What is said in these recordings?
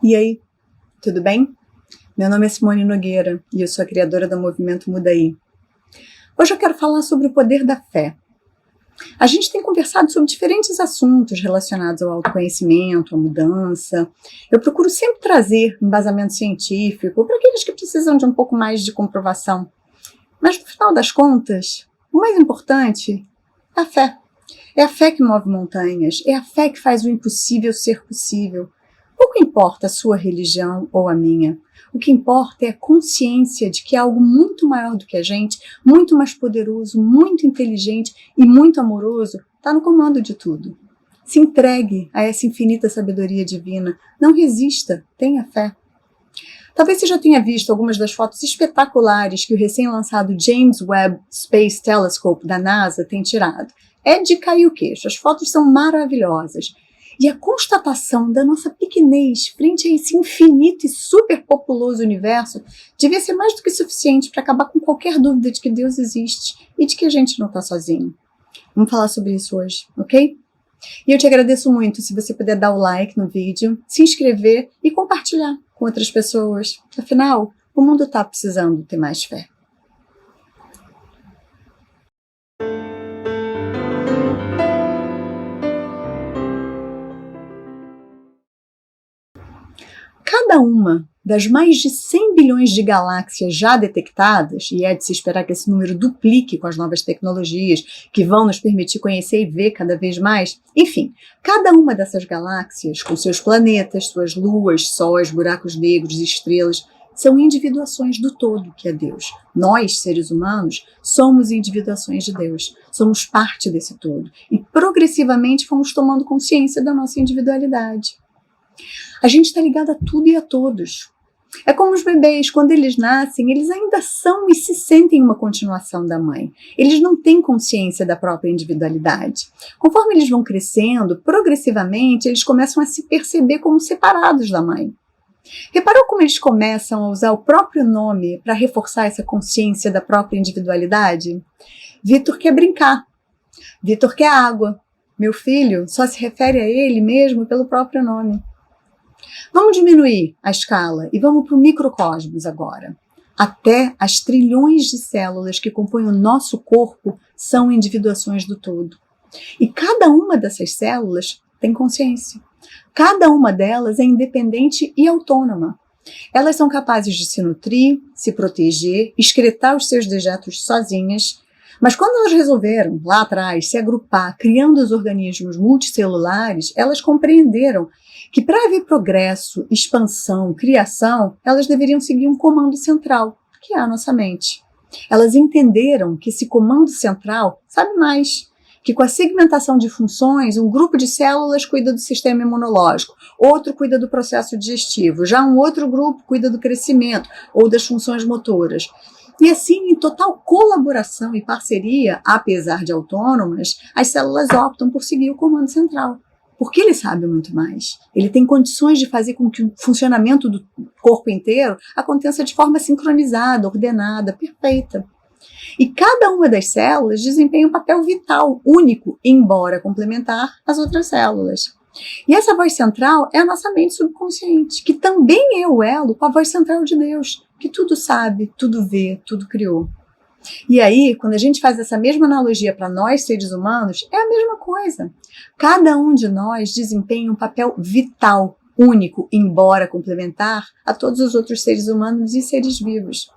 E aí, tudo bem? Meu nome é Simone Nogueira e eu sou a criadora do movimento Mudaí. Hoje eu quero falar sobre o poder da fé. A gente tem conversado sobre diferentes assuntos relacionados ao autoconhecimento, à mudança. Eu procuro sempre trazer embasamento científico para aqueles que precisam de um pouco mais de comprovação. Mas no final das contas, o mais importante é a fé. É a fé que move montanhas, é a fé que faz o impossível ser possível. Pouco importa a sua religião ou a minha. O que importa é a consciência de que algo muito maior do que a gente, muito mais poderoso, muito inteligente e muito amoroso, está no comando de tudo. Se entregue a essa infinita sabedoria divina. Não resista, tenha fé. Talvez você já tenha visto algumas das fotos espetaculares que o recém-lançado James Webb Space Telescope da NASA tem tirado. É de cair o queixo, as fotos são maravilhosas. E a constatação da nossa pequenez frente a esse infinito e superpopuloso universo devia ser mais do que suficiente para acabar com qualquer dúvida de que Deus existe e de que a gente não está sozinho. Vamos falar sobre isso hoje, ok? E eu te agradeço muito se você puder dar o like no vídeo, se inscrever e compartilhar com outras pessoas. Afinal, o mundo está precisando ter mais fé. Cada uma das mais de 100 bilhões de galáxias já detectadas, e é de se esperar que esse número duplique com as novas tecnologias que vão nos permitir conhecer e ver cada vez mais, enfim, cada uma dessas galáxias, com seus planetas, suas luas, sóis, buracos negros e estrelas, são individuações do todo que é Deus. Nós, seres humanos, somos individuações de Deus, somos parte desse todo, e progressivamente fomos tomando consciência da nossa individualidade. A gente está ligado a tudo e a todos. É como os bebês, quando eles nascem, eles ainda são e se sentem uma continuação da mãe. Eles não têm consciência da própria individualidade. Conforme eles vão crescendo, progressivamente, eles começam a se perceber como separados da mãe. Reparou como eles começam a usar o próprio nome para reforçar essa consciência da própria individualidade? Vitor quer brincar. Vitor quer água. Meu filho só se refere a ele mesmo pelo próprio nome. Vamos diminuir a escala e vamos para o microcosmos agora. Até as trilhões de células que compõem o nosso corpo são individuações do todo. E cada uma dessas células tem consciência. Cada uma delas é independente e autônoma. Elas são capazes de se nutrir, se proteger, excretar os seus dejetos sozinhas. Mas quando elas resolveram, lá atrás, se agrupar, criando os organismos multicelulares, elas compreenderam que para haver progresso, expansão, criação, elas deveriam seguir um comando central, que é a nossa mente. Elas entenderam que esse comando central sabe mais, que com a segmentação de funções, um grupo de células cuida do sistema imunológico, outro cuida do processo digestivo, já um outro grupo cuida do crescimento ou das funções motoras. E assim, em total colaboração e parceria, apesar de autônomas, as células optam por seguir o comando central. Porque ele sabe muito mais. Ele tem condições de fazer com que o funcionamento do corpo inteiro aconteça de forma sincronizada, ordenada, perfeita. E cada uma das células desempenha um papel vital, único, embora complementar às outras células. E essa voz central é a nossa mente subconsciente, que também é o elo com a voz central de Deus, que tudo sabe, tudo vê, tudo criou. E aí, quando a gente faz essa mesma analogia para nós, seres humanos, é a mesma coisa. Cada um de nós desempenha um papel vital, único, embora complementar, a todos os outros seres humanos e seres vivos.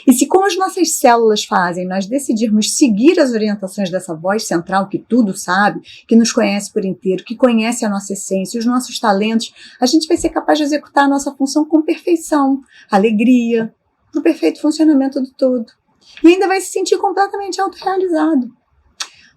E se, como as nossas células fazem, nós decidirmos seguir as orientações dessa voz central que tudo sabe, que nos conhece por inteiro, que conhece a nossa essência, os nossos talentos, a gente vai ser capaz de executar a nossa função com perfeição, alegria, para o perfeito funcionamento do todo. E ainda vai se sentir completamente autorrealizado.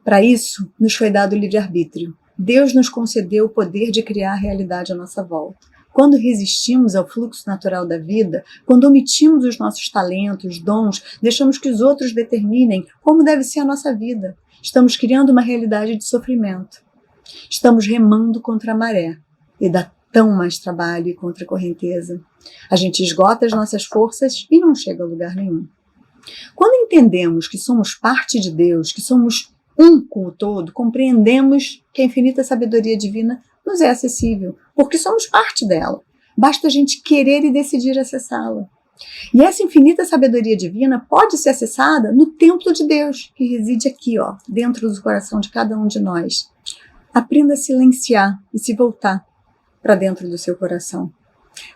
Para isso, nos foi dado o livre-arbítrio. Deus nos concedeu o poder de criar a realidade à nossa volta. Quando resistimos ao fluxo natural da vida, quando omitimos os nossos talentos, dons, deixamos que os outros determinem como deve ser a nossa vida, estamos criando uma realidade de sofrimento. Estamos remando contra a maré e dá tão mais trabalho e contra a correnteza. A gente esgota as nossas forças e não chega a lugar nenhum. Quando entendemos que somos parte de Deus, que somos um com o todo, compreendemos que a infinita sabedoria divina nos é acessível, porque somos parte dela. Basta a gente querer e decidir acessá-la. E essa infinita sabedoria divina pode ser acessada no templo de Deus, que reside aqui, ó, dentro do coração de cada um de nós. Aprenda a silenciar e se voltar para dentro do seu coração.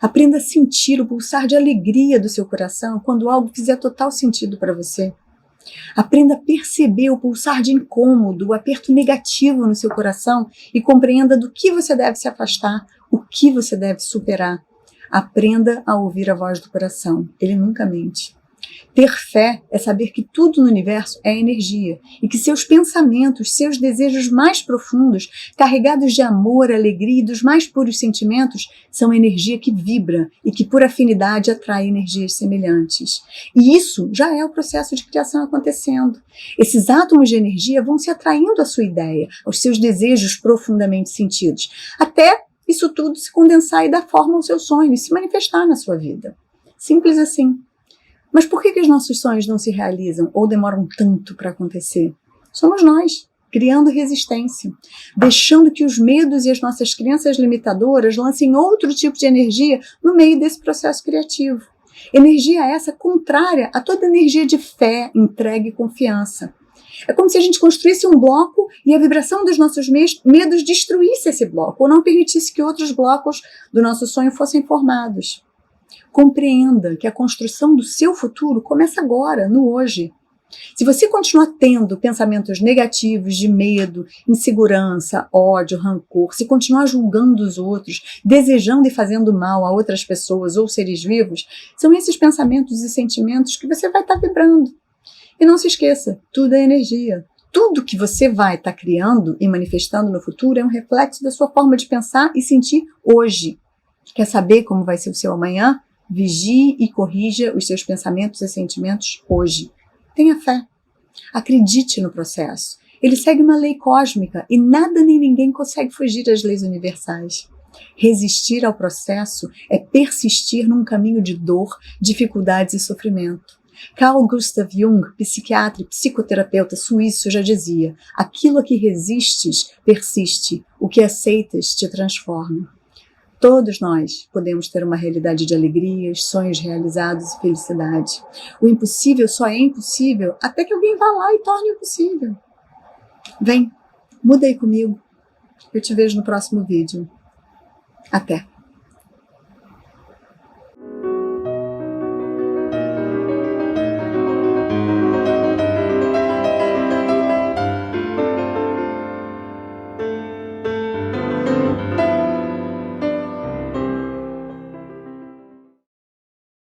Aprenda a sentir o pulsar de alegria do seu coração quando algo fizer total sentido para você. Aprenda a perceber o pulsar de incômodo, o aperto negativo no seu coração e compreenda do que você deve se afastar, o que você deve superar. Aprenda a ouvir a voz do coração, ele nunca mente. Ter fé é saber que tudo no universo é energia e que seus pensamentos, seus desejos mais profundos, carregados de amor, alegria e dos mais puros sentimentos, são energia que vibra e que por afinidade atrai energias semelhantes. E isso já é o processo de criação acontecendo. Esses átomos de energia vão se atraindo à sua ideia, aos seus desejos profundamente sentidos, até isso tudo se condensar e dar forma ao seu sonho e se manifestar na sua vida. Simples assim. Mas por que os nossos sonhos não se realizam ou demoram tanto para acontecer? Somos nós, criando resistência, deixando que os medos e as nossas crenças limitadoras lancem outro tipo de energia no meio desse processo criativo. Energia essa contrária a toda energia de fé, entrega e confiança. É como se a gente construísse um bloco e a vibração dos nossos medos destruísse esse bloco ou não permitisse que outros blocos do nosso sonho fossem formados. Compreenda que a construção do seu futuro começa agora, no hoje. Se você continuar tendo pensamentos negativos de medo, insegurança, ódio, rancor, se continuar julgando os outros, desejando e fazendo mal a outras pessoas ou seres vivos, são esses pensamentos e sentimentos que você vai estar vibrando. E não se esqueça, tudo é energia. Tudo que você vai estar criando e manifestando no futuro é um reflexo da sua forma de pensar e sentir hoje. Quer saber como vai ser o seu amanhã? Vigie e corrija os seus pensamentos e sentimentos hoje. Tenha fé. Acredite no processo. Ele segue uma lei cósmica e nada nem ninguém consegue fugir das leis universais. Resistir ao processo é persistir num caminho de dor, dificuldades e sofrimento. Carl Gustav Jung, psiquiatra e psicoterapeuta suíço, já dizia: aquilo a que resistes persiste, o que aceitas te transforma. Todos nós podemos ter uma realidade de alegrias, sonhos realizados e felicidade. O impossível só é impossível até que alguém vá lá e torne o possível. Vem, muda aí comigo. Eu te vejo no próximo vídeo. Até!